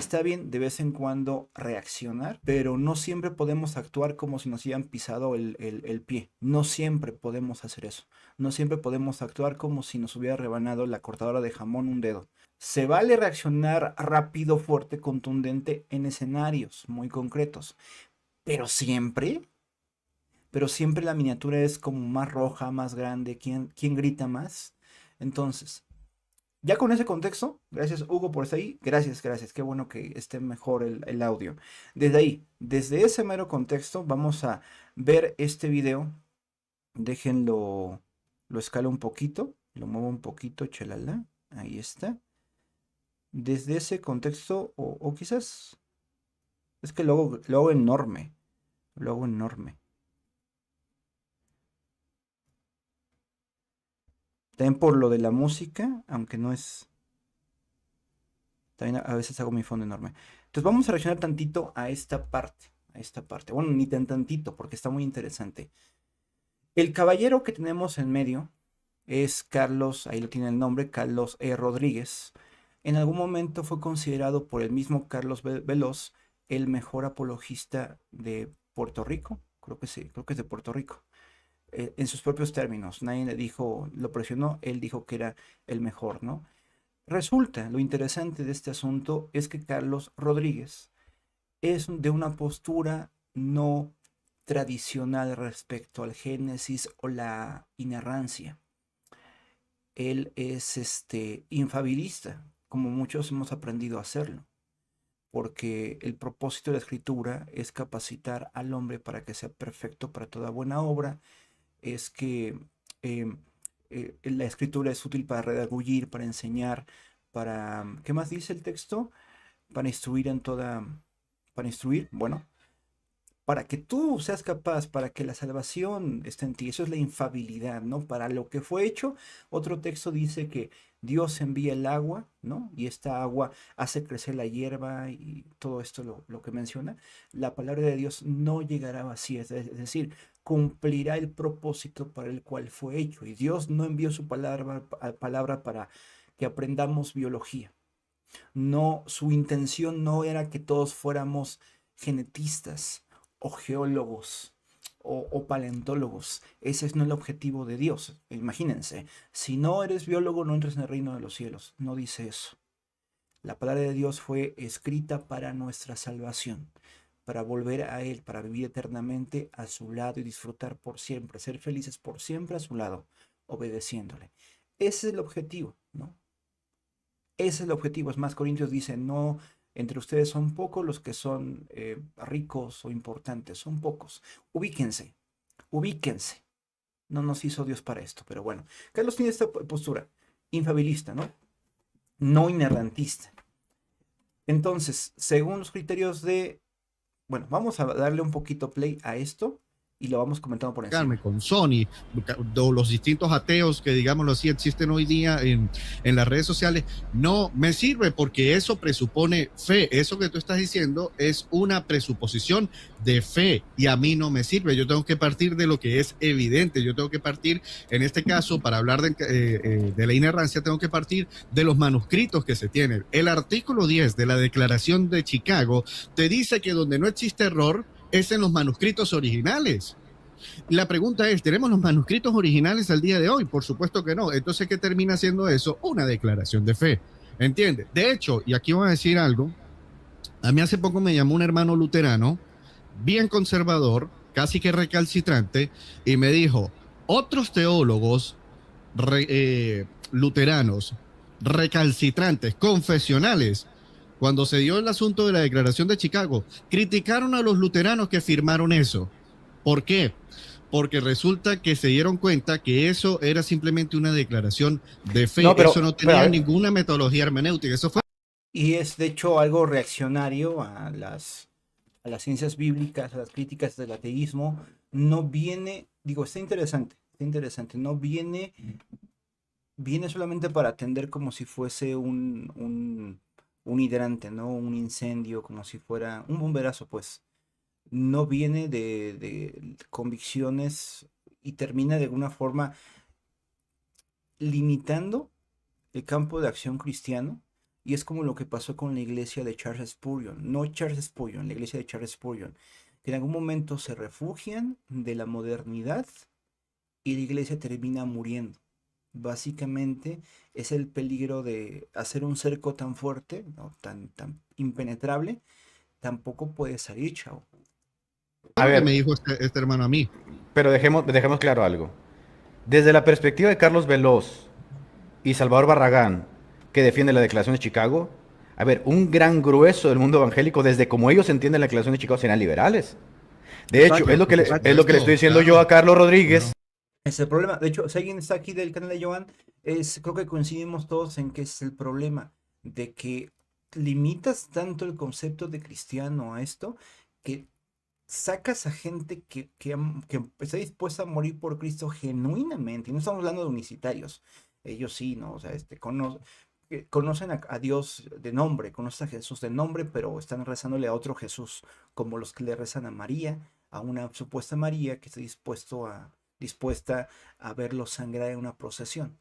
Está bien de vez en cuando reaccionar, pero no siempre podemos actuar como si nos hubieran pisado el pie. No siempre podemos hacer eso. No siempre podemos actuar como si nos hubiera rebanado la cortadora de jamón un dedo. Se vale reaccionar rápido, fuerte, contundente en escenarios muy concretos, pero siempre, pero siempre la miniatura es como más roja, más grande, ¿quién grita más? Entonces, ya con ese contexto, gracias Hugo por estar ahí, gracias, qué bueno que esté mejor el audio. Desde ahí, desde ese mero contexto, vamos a ver este video, déjenlo, lo escalo un poquito, lo muevo un poquito, chalala, ahí está. Desde ese contexto, o quizás, es que lo hago enorme, lo hago enorme. También por lo de la música, aunque no es... También a veces hago mi fondo enorme. Entonces vamos a reaccionar tantito a esta parte. A esta parte. Bueno, ni tan tantito, porque está muy interesante. El caballero que tenemos en medio es Carlos, ahí lo tiene el nombre, Carlos E. Rodríguez. En algún momento fue considerado por el mismo Carlos Veloz el mejor apologista de Puerto Rico. Creo que sí, creo que es de Puerto Rico. En sus propios términos, nadie le dijo, lo presionó, él dijo que era el mejor, ¿no? Resulta, lo interesante de este asunto es que Carlos Rodríguez es de una postura no tradicional respecto al Génesis o la inerrancia. Él es infabilista, como muchos hemos aprendido a hacerlo, porque el propósito de la escritura es capacitar al hombre para que sea perfecto para toda buena obra, es que eh, la escritura es útil para redarguir, para enseñar, para, ¿qué más dice el texto? Para instruir en toda, para instruir, bueno, para que tú seas capaz, para que la salvación esté en ti. Eso es la infabilidad, ¿no? Para lo que fue hecho. Otro texto dice que Dios envía el agua, ¿no? Y esta agua hace crecer la hierba y todo esto lo que menciona. La palabra de Dios no llegará vacía, es decir, cumplirá el propósito para el cual fue hecho. Y Dios no envió su palabra para que aprendamos biología. No, su intención no era que todos fuéramos genetistas o geólogos o paleontólogos. Ese no es el objetivo de Dios. Imagínense, si no eres biólogo no entres en el reino de los cielos. No dice eso. La palabra de Dios fue escrita para nuestra salvación, para volver a Él, para vivir eternamente a su lado y disfrutar por siempre, ser felices por siempre a su lado, obedeciéndole. Ese es el objetivo, ¿no? Ese es el objetivo. Es más, Corintios dice, no, entre ustedes son pocos los que son ricos o importantes, son pocos. Ubíquense, ubíquense. No nos hizo Dios para esto, pero bueno. Carlos tiene esta postura, infabilista, ¿no? No inerrantista. Entonces, según los criterios de... Bueno, vamos a darle un poquito play a esto y lo vamos comentando por encima. Con Sony, o los distintos ateos que, digámoslo así, existen hoy día en las redes sociales, no me sirve porque eso presupone fe. Eso que tú estás diciendo es una presuposición de fe y a mí no me sirve. Yo tengo que partir de lo que es evidente. Yo tengo que partir, en este caso, para hablar de la inerrancia, tengo que partir de los manuscritos que se tienen. El artículo 10 de la Declaración de Chicago te dice que donde no existe error es en los manuscritos originales. La pregunta es, ¿tenemos los manuscritos originales al día de hoy? Por supuesto que no. Entonces, ¿qué termina siendo eso? Una declaración de fe. ¿Entiendes? De hecho, y aquí voy a decir algo, a mí hace poco me llamó un hermano luterano, bien conservador, casi que recalcitrante, y me dijo, otros teólogos luteranos, recalcitrantes, confesionales, cuando se dio el asunto de la Declaración de Chicago, criticaron a los luteranos que firmaron eso. ¿Por qué? Porque resulta que se dieron cuenta que eso era simplemente una declaración de fe. No, Eso no pero a tenía ver, ninguna metodología hermenéutica. Eso fue... y es de hecho algo reaccionario a las ciencias bíblicas, a las críticas del ateísmo. No viene, digo, está interesante, no viene, viene solamente para atender como si fuese un hidrante, ¿no? Un incendio, como si fuera un bomberazo, pues. No viene de convicciones y termina de alguna forma limitando el campo de acción cristiano Y es como lo que pasó con la iglesia de Charles Spurgeon, no Charles Spurgeon, la iglesia de Charles Spurgeon, que en algún momento se refugian de la modernidad y la iglesia termina muriendo. Básicamente es el peligro de hacer un cerco tan fuerte, ¿no? Tan impenetrable, tampoco puede salir, chao. Fue A lo que me ver, dijo este hermano a mí. pero dejemos claro algo. Desde la perspectiva de Carlos Veloz y Salvador Barragán, que defiende la Declaración de Chicago, a ver, un gran grueso del mundo evangélico, desde como ellos entienden la Declaración de Chicago, serían liberales. De hecho, Exacto, es lo que exacto. es lo que le estoy diciendo Claro. yo a Carlos Rodríguez. Es el problema. De hecho, si alguien está aquí del canal de Joan, creo que coincidimos todos en que es el problema de que limitas tanto el concepto de cristiano a esto que sacas a gente que está dispuesta a morir por Cristo genuinamente. Y no estamos hablando de unicitarios. Ellos sí, ¿no? O sea, conocen a Dios de nombre, conocen a Jesús de nombre, pero están rezándole a otro Jesús, como los que le rezan a María, a una supuesta María que está dispuesta a verlo sangrar en una procesión.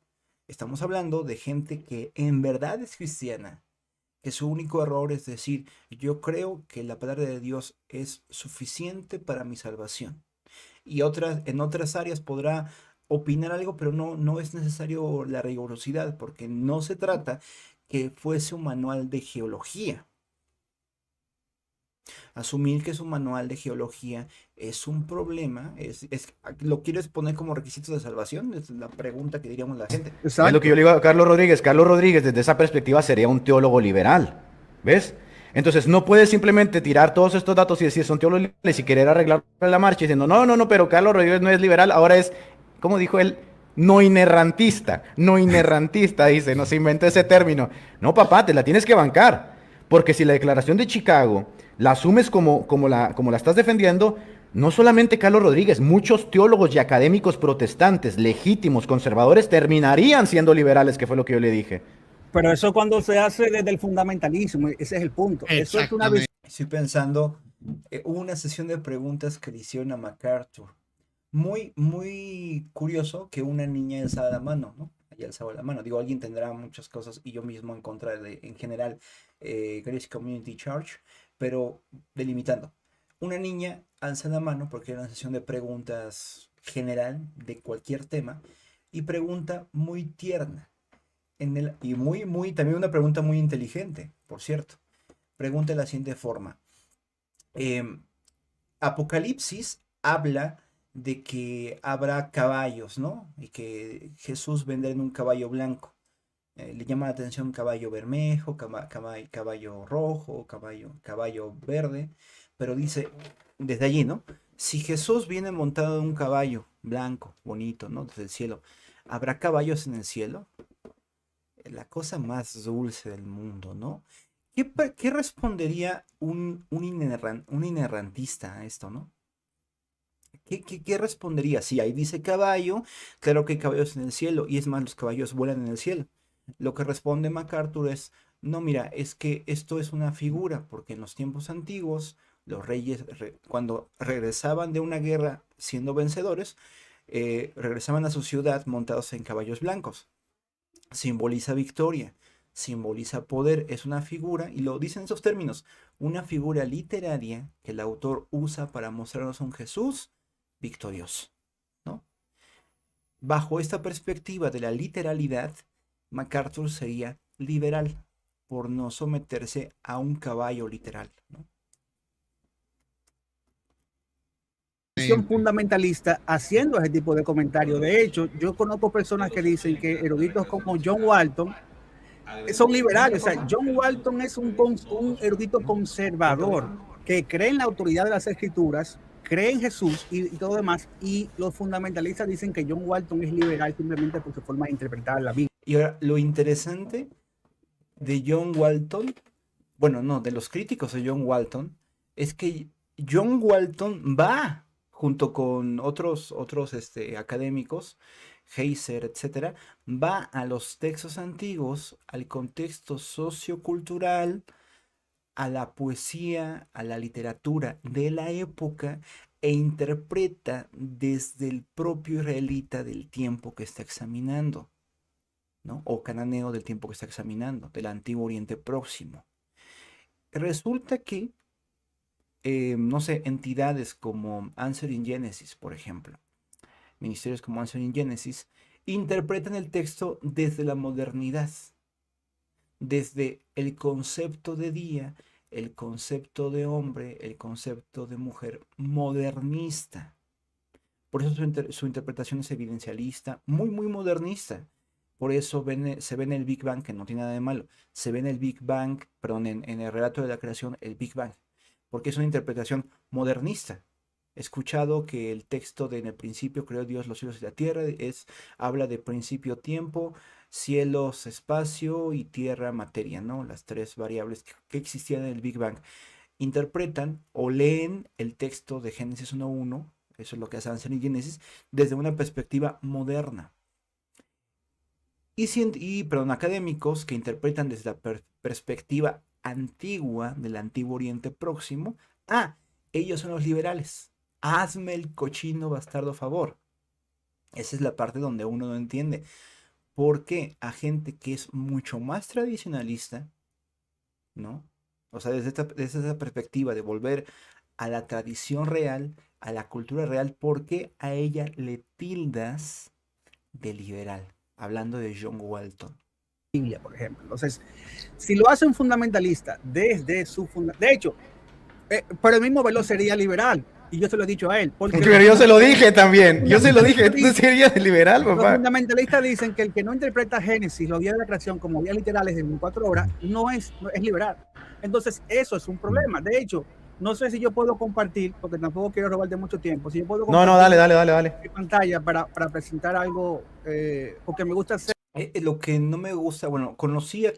Estamos hablando de gente que en verdad es cristiana, que su único error es decir, yo creo que la palabra de Dios es suficiente para mi salvación. Y en otras áreas podrá opinar algo, pero no es necesario la rigurosidad, porque no se trata que fuese un manual de geología. Asumir que es un manual de geología es un problema. ¿Lo quieres poner como requisitos de salvación? Es la pregunta que diríamos la gente. Es lo que yo le digo a Carlos Rodríguez. Carlos Rodríguez, desde esa perspectiva, sería un teólogo liberal. ¿Ves? Entonces, no puedes simplemente tirar todos estos datos y decir son teólogos liberales y querer arreglar la marcha diciendo, no, pero Carlos Rodríguez no es liberal, ahora es, como dijo él, no inerrantista. No inerrantista, dice, no se inventó ese término. No, papá, te la tienes que bancar. Porque si la declaración de Chicago la asumes como la estás defendiendo, no solamente Carlos Rodríguez, muchos teólogos y académicos protestantes, legítimos, conservadores, terminarían siendo liberales, que fue lo que yo le dije. Pero eso cuando se hace desde el fundamentalismo, ese es el punto. Eso es una visión. Estoy pensando, hubo una sesión de preguntas que le hicieron a MacArthur. Muy curioso que una niña alzaba la mano, ¿no? Ella alzaba la mano. Digo, alguien tendrá muchas cosas y yo mismo en contra de, en general, Grace Community Church, pero delimitando. Una niña alza la mano porque era una sesión de preguntas general de cualquier tema y pregunta muy tierna. Y también una pregunta muy inteligente, por cierto. Pregunta de la siguiente forma. Apocalipsis habla de que habrá caballos, ¿no? Y que Jesús vendrá en un caballo blanco. Le llama la atención caballo bermejo, caballo rojo, caballo verde, pero dice desde allí, ¿no? Si Jesús viene montado en un caballo blanco, bonito, ¿no? Desde el cielo, ¿habrá caballos en el cielo? La cosa más dulce del mundo, ¿no? ¿Qué respondería un inerrantista a esto, ¿no? ¿Qué respondería? Si ahí dice caballo, claro que hay caballos en el cielo, y es más, los caballos vuelan en el cielo. Lo que responde MacArthur es, no, mira, es que esto es una figura, porque en los tiempos antiguos, los reyes, cuando regresaban de una guerra siendo vencedores, regresaban a su ciudad montados en caballos blancos. Simboliza victoria, simboliza poder, es una figura, y lo dicen en esos términos, una figura literaria que el autor usa para mostrarnos a un Jesús victorioso, ¿no? Bajo esta perspectiva de la literalidad, MacArthur sería liberal por no someterse a un caballo literal, ¿no? Fundamentalista haciendo ese tipo de comentarios. De hecho, yo conozco personas que dicen que eruditos como John Walton son liberales. O sea, John Walton es un erudito conservador que cree en la autoridad de las escrituras, cree en Jesús y todo demás, y los fundamentalistas dicen que John Walton es liberal simplemente por su forma de interpretar la Biblia. Y ahora, lo interesante de John Walton, bueno, no, de los críticos de John Walton, es que John Walton va junto con otros académicos, Heiser, etcétera, va a los textos antiguos, al contexto sociocultural, a la poesía, a la literatura de la época e interpreta desde el propio israelita del tiempo que está examinando. ¿no? O cananeo del tiempo que está examinando, del Antiguo Oriente Próximo. Resulta que, no sé, entidades como Answer in Genesis, por ejemplo, ministerios como Answer in Genesis, interpretan el texto desde la modernidad, desde el concepto de día, el concepto de hombre, el concepto de mujer modernista. Por eso su interpretación es evidencialista, muy, muy modernista. Por eso se ve en el Big Bang, que no tiene nada de malo, se ve en el Big Bang, perdón, en el relato de la creación, el Big Bang, porque es una interpretación modernista. He escuchado que el texto de en el principio creó Dios los cielos y la tierra, habla de principio tiempo, cielos, espacio y tierra, materia, ¿no? Las tres variables que existían en el Big Bang. Interpretan o leen el texto de Génesis 1.1, eso es lo que hace Answer in Genesis, desde una perspectiva moderna. Perdón, académicos que interpretan desde la perspectiva antigua del Antiguo Oriente Próximo, ellos son los liberales. Hazme el cochino bastardo favor. Esa es la parte donde uno no entiende. ¿Por qué a gente que es mucho más tradicionalista, ¿no? O sea, desde esa perspectiva de volver a la tradición real, a la cultura real, ¿por qué a ella le tildas de liberal? Hablando de John Walton. Biblia, por ejemplo. Entonces, si lo hace un fundamentalista desde su de hecho, pero el mismo Velo sería liberal. Y yo se lo he dicho a él. Pero yo se lo dije también. Yo se lo dije. Tú serías liberal, papá. Los fundamentalistas dicen que el que no interpreta Génesis, los días de la creación, como días literales de 24 horas, no es liberal. Entonces, eso es un problema. De hecho, no sé si yo puedo compartir, porque tampoco quiero robarte mucho tiempo. Si yo puedo compartir dale. mi pantalla para presentar algo, porque me gusta hacer. Lo que no me gusta, bueno, conocí a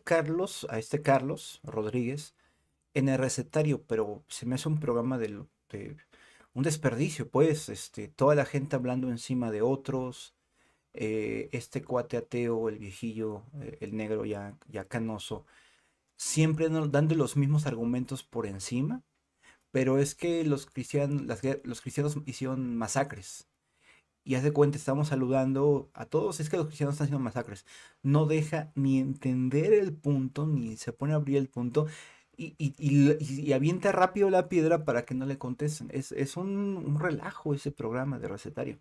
este Carlos Rodríguez en el recetario, pero se me hace un programa de un desperdicio, pues, toda la gente hablando encima de otros, este cuate ateo, el viejillo, el negro ya canoso, siempre dando los mismos argumentos por encima, pero es que los cristianos hicieron masacres. Y haz de cuenta, estamos saludando a todos, es que los cristianos están haciendo masacres. No deja ni entender el punto, ni se pone a abrir el punto, y avienta rápido la piedra para que no le contesten. Es un relajo ese programa de recetario.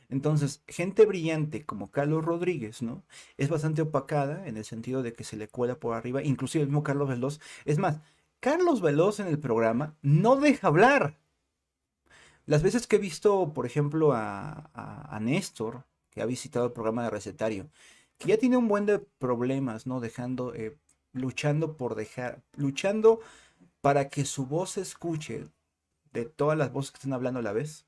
Entonces, gente brillante como Carlos Rodríguez, ¿no? Es bastante opacada en el sentido de que se le cuela por arriba, inclusive el mismo Carlos Veloz. Es más, Carlos Veloz en el programa no deja hablar. Las veces que he visto, por ejemplo, a Néstor, que ha visitado el programa de recetario, que ya tiene un buen de problemas, ¿no? Luchando para que su voz se escuche de todas las voces que están hablando a la vez.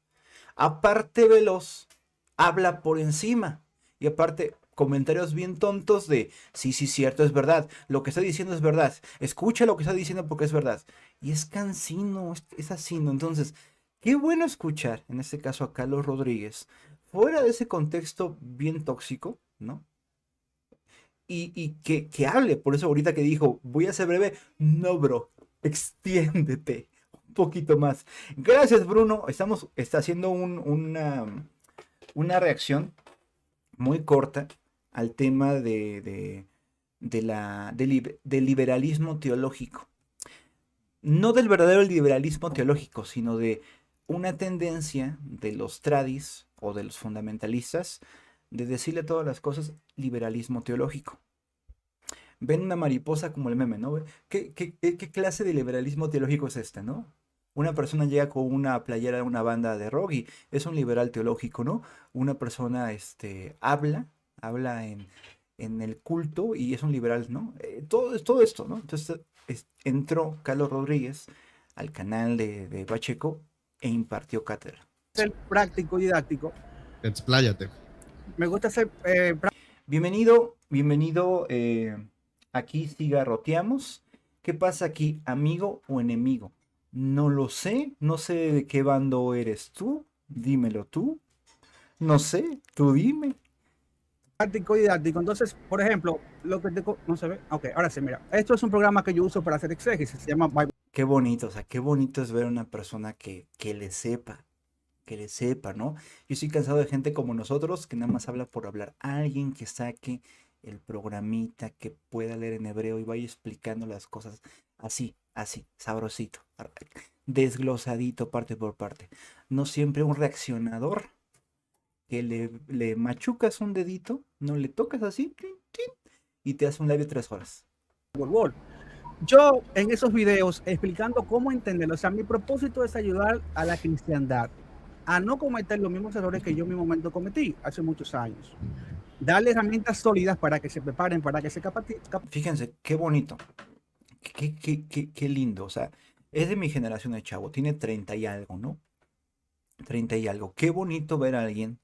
Aparte, Veloz habla por encima. Y aparte, comentarios bien tontos de, sí, cierto, es verdad. Lo que está diciendo es verdad. Escucha lo que está diciendo porque es verdad. Y es cansino, es así, ¿no? Entonces, qué bueno escuchar, en este caso a Carlos Rodríguez, fuera de ese contexto bien tóxico, ¿no? Y que hable, por eso ahorita que dijo, voy a ser breve, no, bro, extiéndete un poquito más. Gracias, Bruno, está haciendo una reacción muy corta al tema del liberalismo teológico. No del verdadero liberalismo teológico, sino de una tendencia de los tradis o de los fundamentalistas de decirle a todas las cosas liberalismo teológico. Ven una mariposa como el meme, ¿no? ¿Qué clase de liberalismo teológico es este, no? Una persona llega con una playera de una banda de rock y es un liberal teológico, ¿no? Una persona habla en el culto y es un liberal, ¿no? Todo esto, ¿no? Entonces entró Carlos Rodríguez al canal de Pacheco e impartió cátedra. Ser práctico y didáctico. Expláyate. Me gusta ser bienvenido. Aquí cigarroteamos. ¿Qué pasa aquí? ¿Amigo o enemigo? No lo sé. No sé de qué bando eres tú. Dímelo tú. No sé. Tú dime. Práctico y didáctico. Entonces, por ejemplo, lo que no se ve. Ok, ahora sí, mira. Esto es un programa que yo uso para hacer exégesis. Se llama Bible. Qué bonito, o sea, qué bonito es ver a una persona que le sepa, ¿no? Yo estoy cansado de gente como nosotros que nada más habla por hablar. Alguien que saque el programita que pueda leer en hebreo y vaya explicando las cosas así, sabrosito, desglosadito parte por parte. No siempre un reaccionador que le machucas un dedito, no le tocas así, y te hace un live de 3 horas. Yo en esos videos explicando cómo entenderlo, o sea, mi propósito es ayudar a la cristiandad a no cometer los mismos errores que yo en mi momento cometí hace muchos años. Darle herramientas sólidas para que se preparen, para que se capaciten. Fíjense, qué bonito, qué lindo, o sea, es de mi generación de chavo, tiene 30 y algo, ¿no? 30 y algo. Qué bonito ver a alguien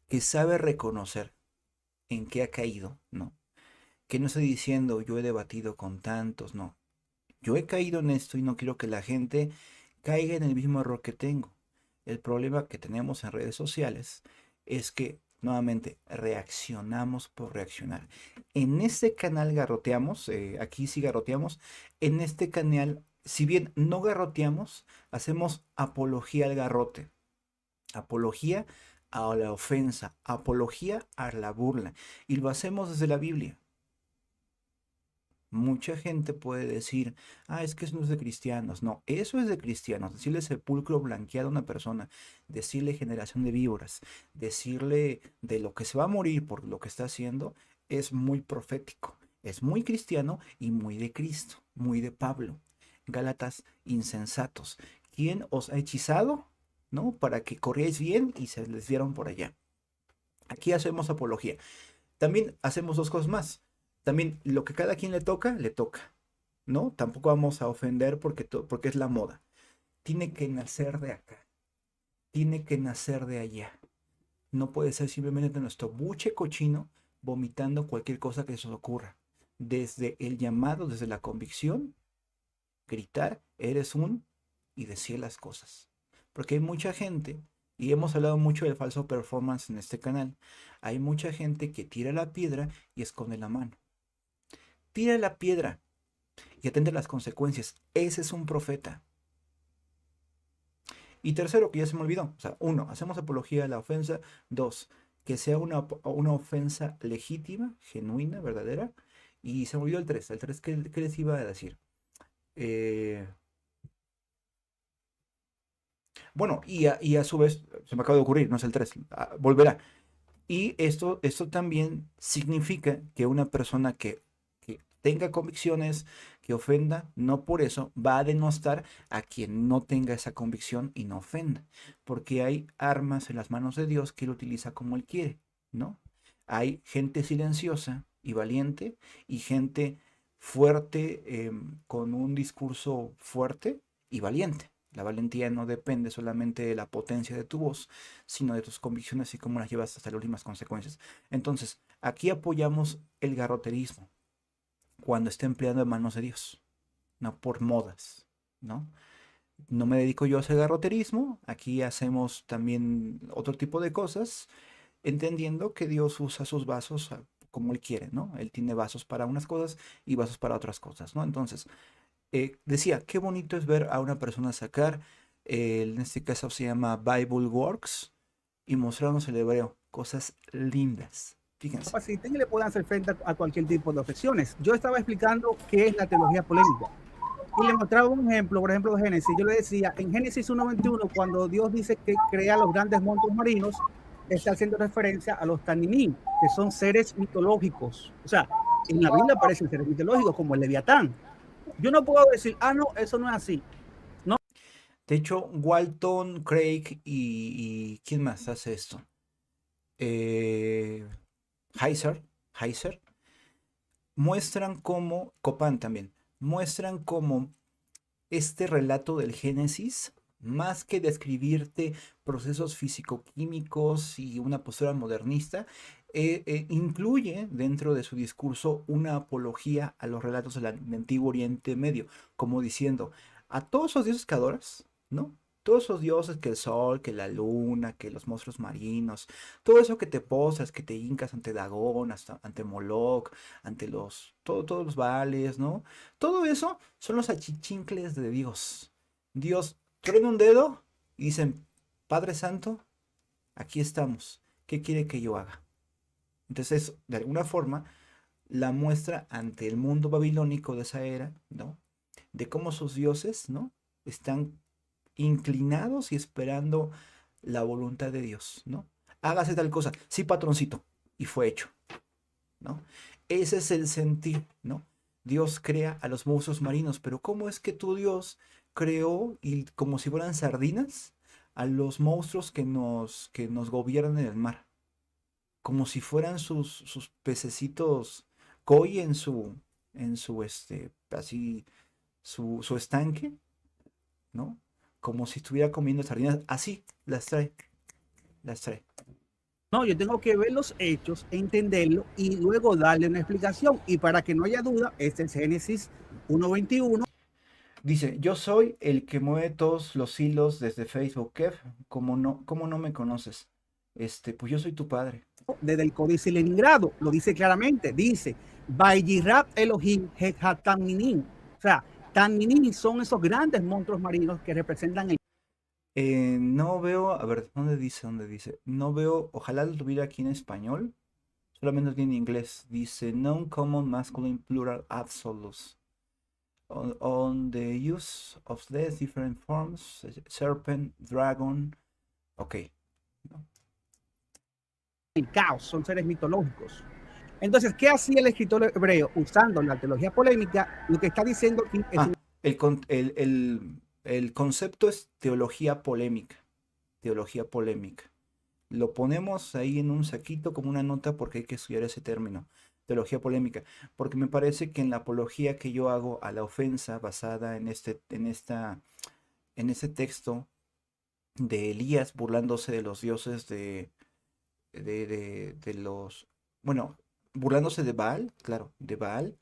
que sabe reconocer en qué ha caído, ¿no? Que no estoy diciendo yo he debatido con tantos, no. Yo he caído en esto y no quiero que la gente caiga en el mismo error que tengo. El problema que tenemos en redes sociales es que nuevamente reaccionamos por reaccionar. En este canal garroteamos, aquí sí garroteamos, en este canal, si bien no garroteamos, hacemos apología al garrote, apología a la ofensa, apología a la burla, y lo hacemos desde la Biblia. Mucha gente puede decir, es que eso no es de cristianos. No, eso es de cristianos. Decirle sepulcro blanqueado a una persona, decirle generación de víboras, decirle de lo que se va a morir por lo que está haciendo, es muy profético. Es muy cristiano y muy de Cristo, muy de Pablo. Gálatas insensatos. ¿Quién os ha hechizado? ¿No? Para que corríais bien y se les dieron por allá. Aquí hacemos apología. También hacemos 2 cosas más. También lo que cada quien le toca, ¿no? Tampoco vamos a ofender porque es la moda. Tiene que nacer de acá, tiene que nacer de allá. No puede ser simplemente nuestro buche cochino vomitando cualquier cosa que se nos ocurra. Desde el llamado, desde la convicción, gritar, eres y decir las cosas. Porque hay mucha gente, y hemos hablado mucho del falso performance en este canal, hay mucha gente que tira la piedra y esconde la mano. Tira la piedra y atende las consecuencias. Ese es un profeta. Y tercero, que ya se me olvidó. O sea, 1, hacemos apología de la ofensa. 2, que sea una ofensa legítima, genuina, verdadera. Y se me olvidó el 3. El 3, ¿qué les iba a decir? Bueno, y a su vez, se me acaba de ocurrir, no es el 3, volverá. Y esto también significa que una persona que tenga convicciones, que ofenda, no por eso va a denostar a quien no tenga esa convicción y no ofenda, porque hay armas en las manos de Dios que él utiliza como él quiere, ¿no? Hay gente silenciosa y valiente y gente fuerte, con un discurso fuerte y valiente. La valentía no depende solamente de la potencia de tu voz, sino de tus convicciones y cómo las llevas hasta las últimas consecuencias. Entonces, aquí apoyamos el garroterismo cuando esté empleando en manos de Dios, no por modas, ¿no? No me dedico yo a hacer garroterismo, aquí hacemos también otro tipo de cosas, entendiendo que Dios usa sus vasos como Él quiere, ¿no? Él tiene vasos para unas cosas y vasos para otras cosas, ¿no? Entonces, decía, qué bonito es ver a una persona sacar, en este caso se llama Bible Works, y mostrarnos el hebreo, cosas lindas. Fíjense. Capaciten y le puedan hacer frente a cualquier tipo de objeciones. Yo estaba explicando qué es la teología polémica y le mostraba un ejemplo, por ejemplo, de Génesis. Yo le decía, en Génesis 1:21, cuando Dios dice que crea los grandes montes marinos, está haciendo referencia a los Tanimim, que son seres mitológicos. O sea, en la Biblia aparecen seres mitológicos como el Leviatán. Yo no puedo decir, no, eso no es así. No. De hecho, Walton, Craig y ¿quién más hace esto? Heiser, muestran cómo, Copán también, muestran cómo este relato del Génesis, más que describirte procesos físico-químicos y una postura modernista, incluye dentro de su discurso una apología a los relatos del Antiguo Oriente Medio, como diciendo, a todos esos dioses que adoras, ¿no? Todos esos dioses, que el sol, que la luna, que los monstruos marinos, todo eso que te postras, que te hincas ante Dagón, ante Moloch, ante todos los Baales, ¿no? Todo eso son los achichincles de Dios. Dios truena un dedo y dicen, Padre Santo, aquí estamos. ¿Qué quiere que yo haga? Entonces, de alguna forma, la muestra ante el mundo babilónico de esa era, ¿no? De cómo sus dioses, ¿no? Están inclinados y esperando la voluntad de Dios, ¿no? Hágase tal cosa, sí, patroncito, y fue hecho, ¿no? Ese es el sentir, ¿no? Dios crea a los monstruos marinos, pero ¿cómo es que tu Dios creó, y como si fueran sardinas, a los monstruos que nos gobiernan en el mar? Como si fueran sus pececitos koi así, su estanque, ¿no? Como si estuviera comiendo sardinas, así las trae, las trae. No, yo tengo que ver los hechos, entenderlo y luego darle una explicación. Y para que no haya duda, este es Génesis 1:21. Dice, yo soy el que mueve todos los hilos desde Facebook. Kev, cómo no me conoces? Pues yo soy tu padre. Desde el Códice Leningrado, lo dice claramente, dice, Bayirat Elohim Tanminin. O sea, Tanminin son esos grandes monstruos marinos que representan el... No veo, a ver, ¿dónde dice? ¿Dónde dice? No veo, ojalá lo tuviera aquí en español, solamente aquí en inglés. Dice, non-common masculine plural absolutes. On the use of these different forms, serpent, dragon, ok. ¿No? El caos, son seres mitológicos. Entonces, ¿qué hacía el escritor hebreo? Usando la teología polémica, lo que está diciendo aquí es... El concepto es teología polémica. Teología polémica. Lo ponemos ahí en un saquito como una nota porque hay que estudiar ese término. Teología polémica. Porque me parece que en la apología que yo hago a la ofensa basada en este texto de Elías burlándose de los dioses de los... Bueno, burlándose de Baal, claro, de Baal.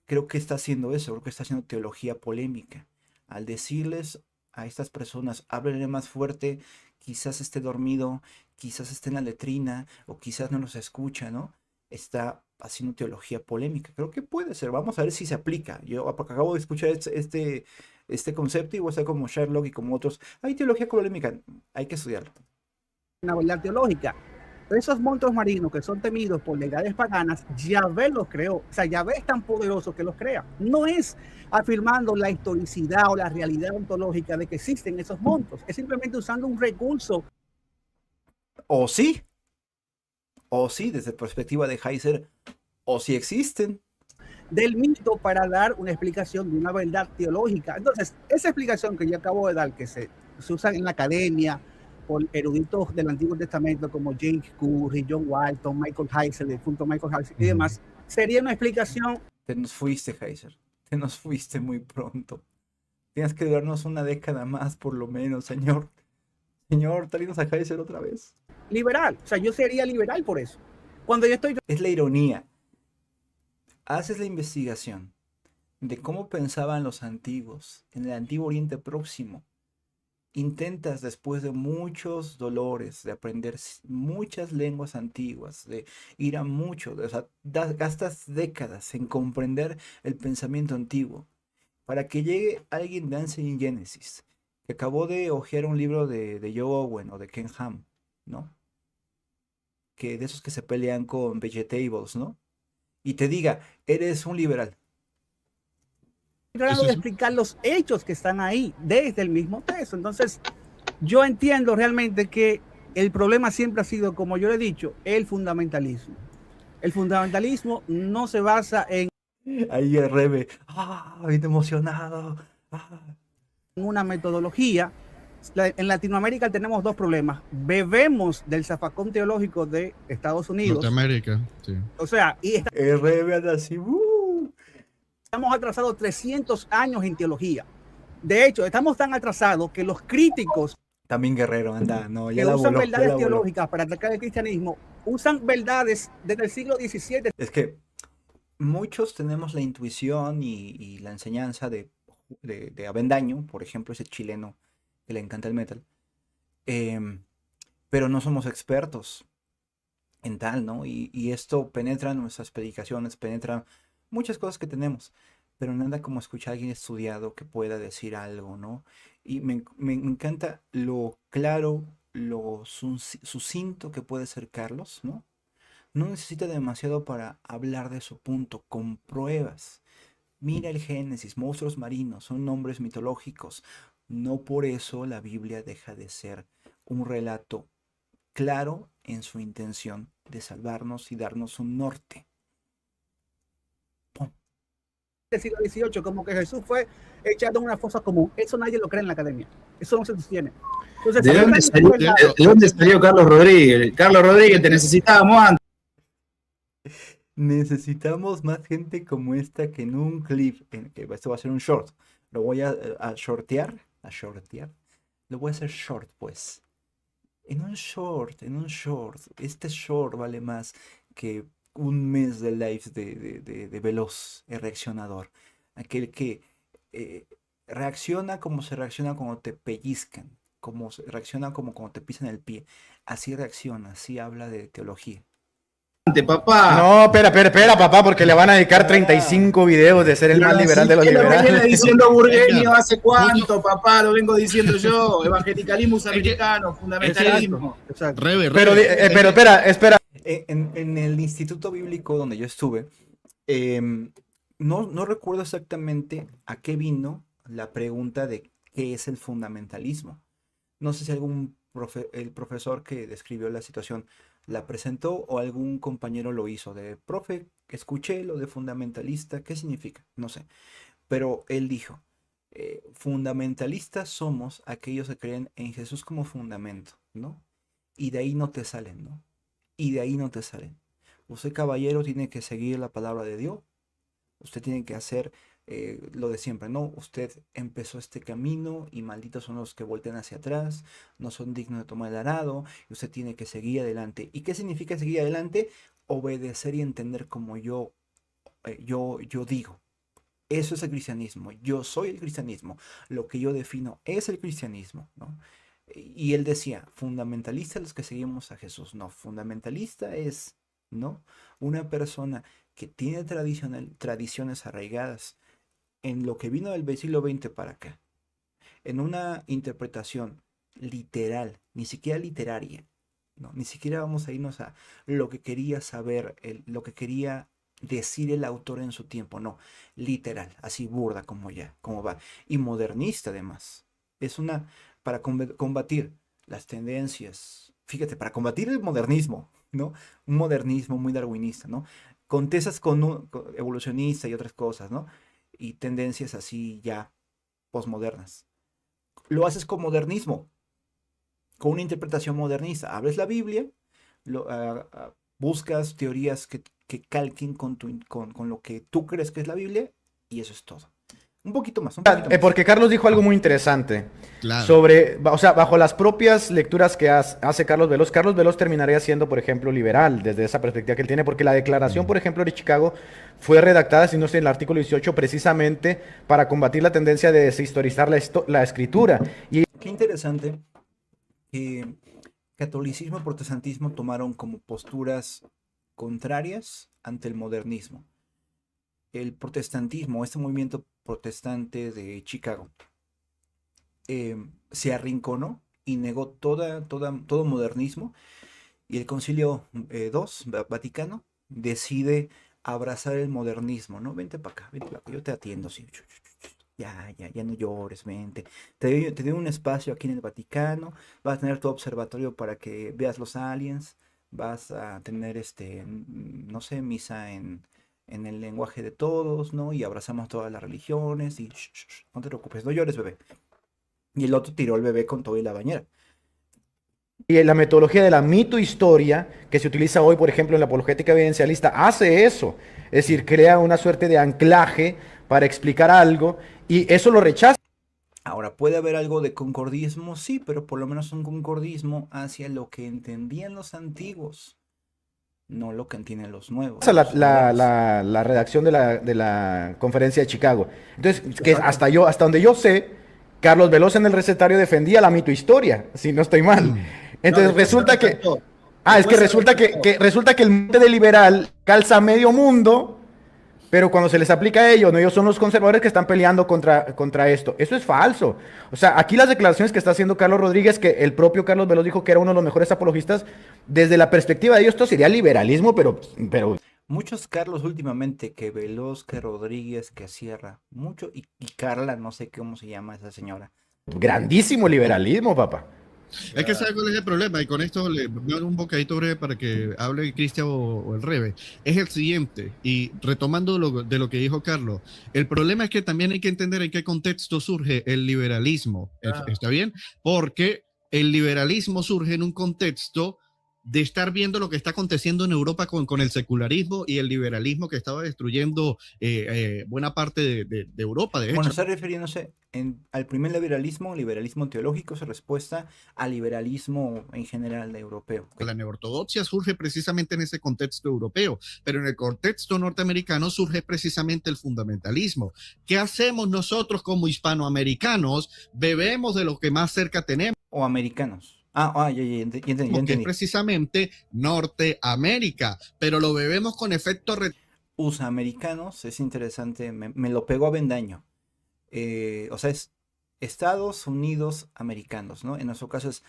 Creo que está haciendo eso, creo que está haciendo teología polémica. Al decirles a estas personas, háblenle más fuerte, quizás esté dormido, quizás esté en la letrina, o quizás no nos escucha, ¿no? Está haciendo teología polémica. Creo que puede ser, vamos a ver si se aplica. Yo acabo de escuchar este concepto y voy a estar como Sherlock y como otros. Hay teología polémica, hay que estudiarlo. Una verdad teológica. Esos monstruos marinos que son temidos por deidades paganas, Yahvé los creó. O sea, Yahvé es tan poderoso que los crea. No es afirmando la historicidad o la realidad ontológica de que existen esos monstruos. Es simplemente usando un recurso. O sí, desde perspectiva de Heiser, o sí existen. Del mito para dar una explicación de una verdad teológica. Entonces, esa explicación que yo acabo de dar, que se usa en la academia, por eruditos del Antiguo Testamento como James Curry, John Walton, Michael Heiser, el punto Michael Heiser y demás, sería una explicación. Te nos fuiste, Heiser. Te nos fuiste muy pronto. Tienes que durarnos una década más, por lo menos, señor. Señor, tráenos a Heiser otra vez. Liberal. O sea, yo sería liberal por eso. Cuando yo estoy... Es la ironía. Haces la investigación de cómo pensaban los antiguos en el Antiguo Oriente Próximo. Intentas, después de muchos dolores, de aprender muchas lenguas antiguas, de ir a mucho, o sea, gastas décadas en comprender el pensamiento antiguo, para que llegue alguien de Ancient Genesis, que acabó de hojear un libro de Joe Owen o de Ken Ham, ¿no? Que de esos que se pelean con vegetables, ¿no? Y te diga, eres un liberal. tratando de explicar los hechos que están ahí desde el mismo texto. Entonces, yo entiendo realmente que el problema siempre ha sido, como yo le he dicho, el fundamentalismo. El fundamentalismo no se basa en... Ahí el Rebe, bien emocionado. En una metodología. En Latinoamérica tenemos dos problemas. Bebemos del zafacón teológico de Estados Unidos. Norteamérica, sí. O sea, y el Rebe anda así, estamos atrasados 300 años en teología. De hecho, estamos tan atrasados que los críticos también Guerrero anda, no, ya que usan voló, verdades teológicas para atacar el cristianismo, usan verdades desde el siglo XVII. Es que muchos tenemos la intuición y la enseñanza de Avendaño, por ejemplo, ese chileno que le encanta el metal, pero no somos expertos en tal, ¿no? Y esto penetra nuestras predicaciones, penetra muchas cosas que tenemos, pero nada como escuchar a alguien estudiado que pueda decir algo, ¿no? Y me encanta lo claro, lo sucinto que puede ser Carlos, ¿no? No necesita demasiado para hablar de su punto, con pruebas. Mira el Génesis, monstruos marinos, son nombres mitológicos. No por eso la Biblia deja de ser un relato claro en su intención de salvarnos y darnos un norte. Del siglo XVIII, como que Jesús fue echado en una fosa común. Eso nadie lo cree en la academia. Eso no se sostiene. Entonces, ¿De dónde salió Carlos Rodríguez? Carlos Rodríguez, te necesitábamos antes. Necesitamos más gente como esta que en un clip, que esto va a ser un short, lo voy a shortear, lo voy a hacer short pues. En un short, este short vale más que un mes de lives de Veloz, el reaccionador. Aquel que reacciona como se reacciona cuando te pellizcan, como se reacciona como cuando te pisan el pie. Así reacciona, así habla de teología. Papá. No, espera, papá, porque le van a dedicar 35 videos de ser el más liberal de los liberales. Lo viene diciendo Burgueño hace cuánto, papá, lo vengo diciendo yo. Evangelicalismo americano, fundamentalismo. Exacto. Pero espera. En el instituto bíblico donde yo estuve, no recuerdo exactamente a qué vino la pregunta de qué es el fundamentalismo. No sé si el profesor que describió la situación la presentó o algún compañero lo hizo. Profe, escuché lo de fundamentalista, ¿qué significa? No sé. Pero él dijo, fundamentalistas somos aquellos que creen en Jesús como fundamento, ¿no? Y de ahí no te salen, ¿no? Usted, caballero, tiene que seguir la palabra de Dios. Usted tiene que hacer lo de siempre, ¿no? Usted empezó este camino y malditos son los que voltean hacia atrás, no son dignos de tomar el arado, y usted tiene que seguir adelante. ¿Y qué significa seguir adelante? Obedecer y entender como yo digo. Eso es el cristianismo. Yo soy el cristianismo. Lo que yo defino es el cristianismo, ¿no? Y él decía, fundamentalista los que seguimos a Jesús. No, fundamentalista es, ¿no? Una persona que tiene tradiciones arraigadas en lo que vino del siglo XX para acá, en una interpretación literal, ni siquiera literaria, ¿no? Ni siquiera vamos a irnos a lo que quería saber, lo que quería decir el autor en su tiempo, no, literal, así burda como va, y modernista además. Es para combatir las tendencias, fíjate, para combatir el modernismo, ¿no? Un modernismo muy darwinista, ¿no? Contestas con evolucionista y otras cosas, ¿no? Y tendencias así ya posmodernas. Lo haces con modernismo, con una interpretación modernista. Abres la Biblia, buscas teorías que calquen con lo que tú crees que es la Biblia, y eso es todo. Un poquito más. Porque Carlos dijo algo muy interesante. Claro. Sobre, o sea, bajo las propias lecturas que hace Carlos Veloz terminaría siendo, por ejemplo, liberal, desde esa perspectiva que él tiene, porque la declaración, por ejemplo, de Chicago fue redactada, si no sé, en el artículo 18, precisamente para combatir la tendencia de deshistorizar la escritura. Y qué interesante que catolicismo y protestantismo tomaron como posturas contrarias ante el modernismo. El protestantismo, este movimiento protestante de Chicago, se arrinconó y negó todo modernismo, y el Concilio Vaticano decide abrazar el modernismo, ¿no? Vente para acá, yo te atiendo, sí. Ya no llores, vente. Te doy un espacio aquí en el Vaticano, vas a tener tu observatorio para que veas los aliens, vas a tener no sé, misa en el lenguaje de todos, ¿no? Y abrazamos todas las religiones y no te preocupes, no llores, bebé. Y el otro tiró al bebé con todo y la bañera. Y la metodología de la mito-historia que se utiliza hoy, por ejemplo, en la apologética evidencialista, hace eso. Es decir, crea una suerte de anclaje para explicar algo, y eso lo rechaza. Ahora, ¿puede haber algo de concordismo? Sí, pero por lo menos un concordismo hacia lo que entendían los antiguos, no lo que entienden los nuevos. La redacción de la conferencia de Chicago. Entonces, que hasta donde yo sé, Carlos Veloz en el recetario defendía la mitohistoria, si no estoy mal. Entonces resulta que... resulta que el mente de liberal calza medio mundo Pero cuando se les aplica a ellos, no, ellos son los conservadores que están peleando contra esto. Eso es falso. O sea, aquí las declaraciones que está haciendo Carlos Rodríguez, que el propio Carlos Veloz dijo que era uno de los mejores apologistas, desde la perspectiva de ellos, esto sería liberalismo, pero Muchos Carlos últimamente, que Veloz, que Rodríguez, que Sierra, mucho, y Carla, no sé cómo se llama esa señora. grandísimo liberalismo, papá. Es que sabe cuál es el problema, y con esto le voy a dar un bocadito breve para que hable Cristian o el Rebe. Es el siguiente, y retomando de lo que dijo Carlos, el problema es que también hay que entender en qué contexto surge el liberalismo. ¿Está bien? Porque el liberalismo surge en un contexto de estar viendo lo que está aconteciendo en Europa con el secularismo y el liberalismo que estaba destruyendo buena parte de Europa, de hecho. Bueno, está refiriéndose al primer liberalismo teológico, es respuesta al liberalismo en general europeo. La neortodoxia surge precisamente en ese contexto europeo, pero en el contexto norteamericano surge precisamente el fundamentalismo. ¿Qué hacemos nosotros como hispanoamericanos? Bebemos de lo que más cerca tenemos. O americanos. Ya entendí. Que es precisamente Norteamérica, pero lo bebemos con efecto USA americanos, es interesante, me lo pegó a Bendaño. O sea, es Estados Unidos americanos, ¿no? En nuestro caso es,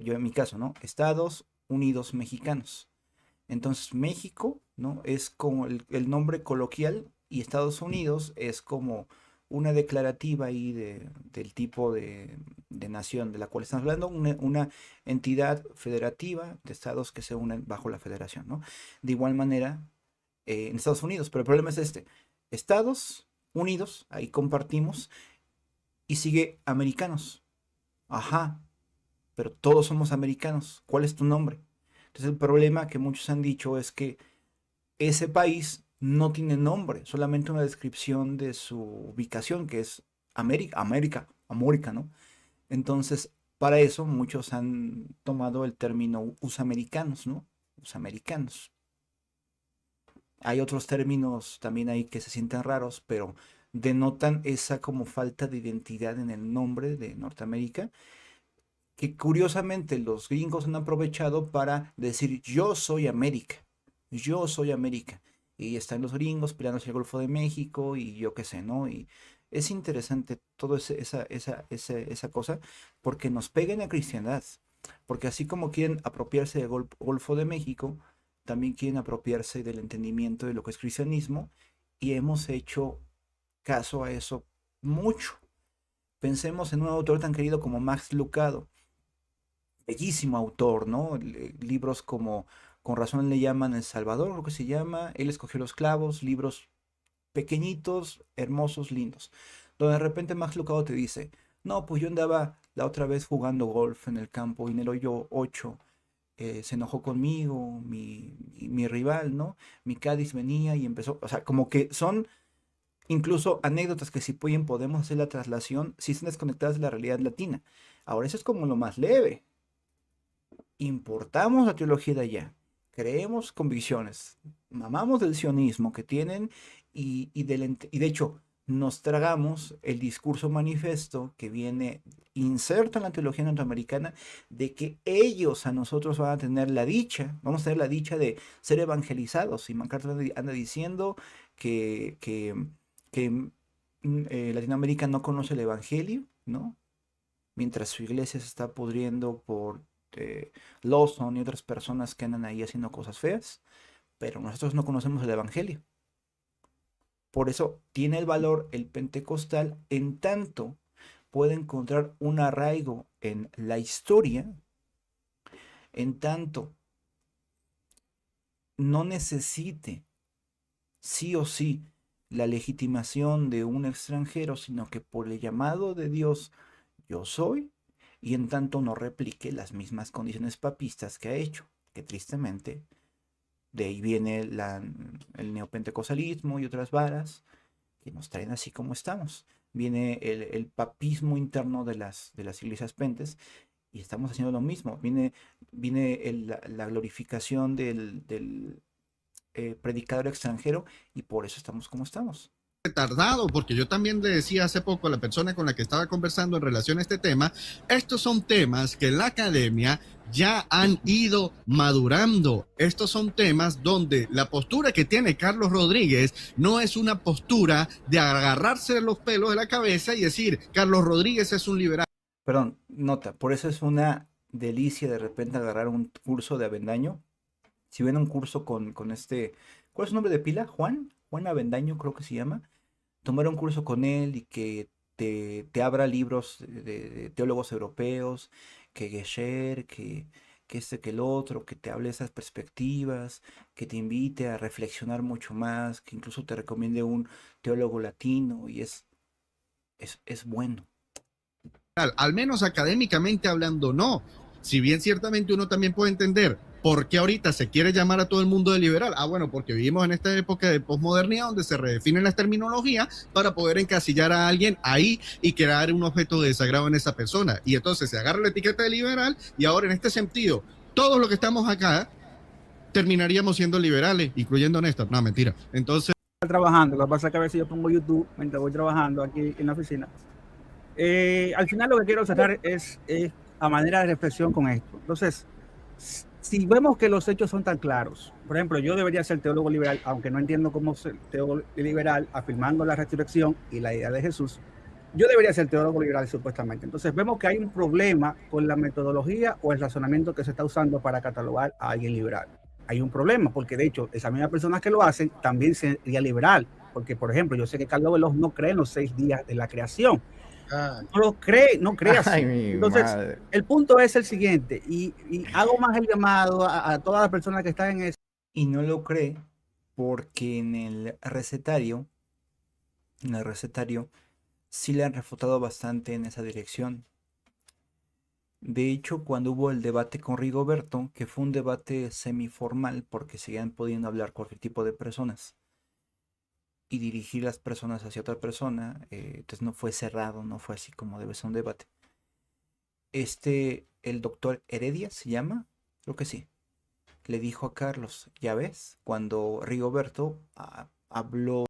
yo en mi caso, ¿no? Estados Unidos mexicanos. Entonces México, ¿no? Es como el nombre coloquial, y Estados Unidos es como una declarativa ahí del tipo de nación de la cual estamos hablando, una entidad federativa de estados que se unen bajo la federación, ¿no? De igual manera, en Estados Unidos, pero el problema es Estados Unidos, ahí compartimos, y sigue americanos. Ajá, pero todos somos americanos. ¿Cuál es tu nombre? Entonces el problema que muchos han dicho es que ese país no tiene nombre, solamente una descripción de su ubicación, que es América, ¿no? Entonces, para eso muchos han tomado el término usamericanos, ¿no? Usamericanos. Hay otros términos también ahí que se sienten raros, pero denotan esa como falta de identidad en el nombre de Norteamérica, que curiosamente los gringos han aprovechado para decir yo soy América, yo soy América. Y están los gringos peleándose el Golfo de México y yo qué sé, ¿no? Y es interesante toda esa cosa, porque nos pega en la cristiandad. Porque así como quieren apropiarse del Golfo de México, también quieren apropiarse del entendimiento de lo que es cristianismo, y hemos hecho caso a eso mucho. Pensemos en un autor tan querido como Max Lucado, bellísimo autor, ¿no? Libros como Con razón le llaman El Salvador, creo que se llama, Él escogió los clavos, libros pequeñitos, hermosos, lindos, donde de repente Max Lucado te dice, no, pues yo andaba la otra vez jugando golf en el campo y en el hoyo 8 se enojó conmigo, mi rival, ¿no? Mi Cádiz venía y empezó, o sea, como que son incluso anécdotas que si podemos hacer la traslación, si están desconectadas de la realidad latina. Ahora, eso es como lo más leve. Importamos la teología de allá, creemos convicciones, mamamos del sionismo que tienen y de hecho nos tragamos el discurso manifiesto que viene inserto en la teología norteamericana de que ellos a nosotros van a tener la dicha, vamos a tener la dicha de ser evangelizados. Y MacArthur anda diciendo que Latinoamérica no conoce el evangelio, ¿no? Mientras su iglesia se está pudriendo por Lawson y otras personas que andan ahí haciendo cosas feas, pero nosotros no conocemos el evangelio. Por eso tiene el valor el pentecostal, en tanto puede encontrar un arraigo en la historia, en tanto no necesite sí o sí la legitimación de un extranjero, sino que por el llamado de Dios yo soy, y en tanto no replique las mismas condiciones papistas que ha hecho, que tristemente de ahí viene el neopentecostalismo y otras varas que nos traen así como estamos. Viene el papismo interno de las iglesias pentes, y estamos haciendo lo mismo. Viene la glorificación del predicador extranjero, y por eso estamos como estamos. tardado, porque yo también le decía hace poco a la persona con la que estaba conversando en relación a este tema, estos son temas que en la academia ya han ido madurando. Estos son temas donde la postura que tiene Carlos Rodríguez no es una postura de agarrarse los pelos de la cabeza y decir, Carlos Rodríguez es un liberal. Perdón, nota, por eso es una delicia de repente agarrar un curso de Avendaño. Si ven un curso con este, ¿cuál es su nombre de pila? Juan Avendaño creo que se llama. Tomar un curso con él y que te abra libros de teólogos europeos, que Gesher, que este, que el otro, que te hable de esas perspectivas, que te invite a reflexionar mucho más, que incluso te recomiende un teólogo latino y es bueno. Al menos académicamente hablando, no. Si bien ciertamente uno también puede entender por qué ahorita se quiere llamar a todo el mundo de liberal. Ah, bueno, porque vivimos en esta época de posmodernidad donde se redefinen las terminologías para poder encasillar a alguien ahí y crear un objeto de desagrado en esa persona. Y entonces se agarra la etiqueta de liberal y ahora en este sentido, todos los que estamos acá terminaríamos siendo liberales, incluyendo Néstor. No, mentira. Entonces... Trabajando, lo que pasa es que a veces yo pongo YouTube mientras voy trabajando aquí en la oficina. Al final lo que quiero cerrar es a manera de reflexión con esto. Entonces, si vemos que los hechos son tan claros, por ejemplo, yo debería ser teólogo liberal, aunque no entiendo cómo ser teólogo liberal, afirmando la resurrección y la idea de Jesús, yo debería ser teólogo liberal supuestamente. Entonces vemos que hay un problema con la metodología o el razonamiento que se está usando para catalogar a alguien liberal. Hay un problema, porque de hecho, esas mismas personas que lo hacen también sería liberal, porque por ejemplo, yo sé que Carlos Veloz no cree en los 6 días de la creación. No cree así. Entonces, madre. El punto es el siguiente, y hago más el llamado a todas las personas que están en eso. Y no lo cree porque en el recetario sí le han refutado bastante en esa dirección. De hecho, cuando hubo el debate con Rigoberto, que fue un debate semiformal porque seguían pudiendo hablar cualquier tipo de personas y dirigir las personas hacia otra persona, entonces no fue cerrado, no fue así como debe ser un debate. El doctor Heredia se llama, creo que sí, le dijo a Carlos, ya ves, cuando Rigoberto habló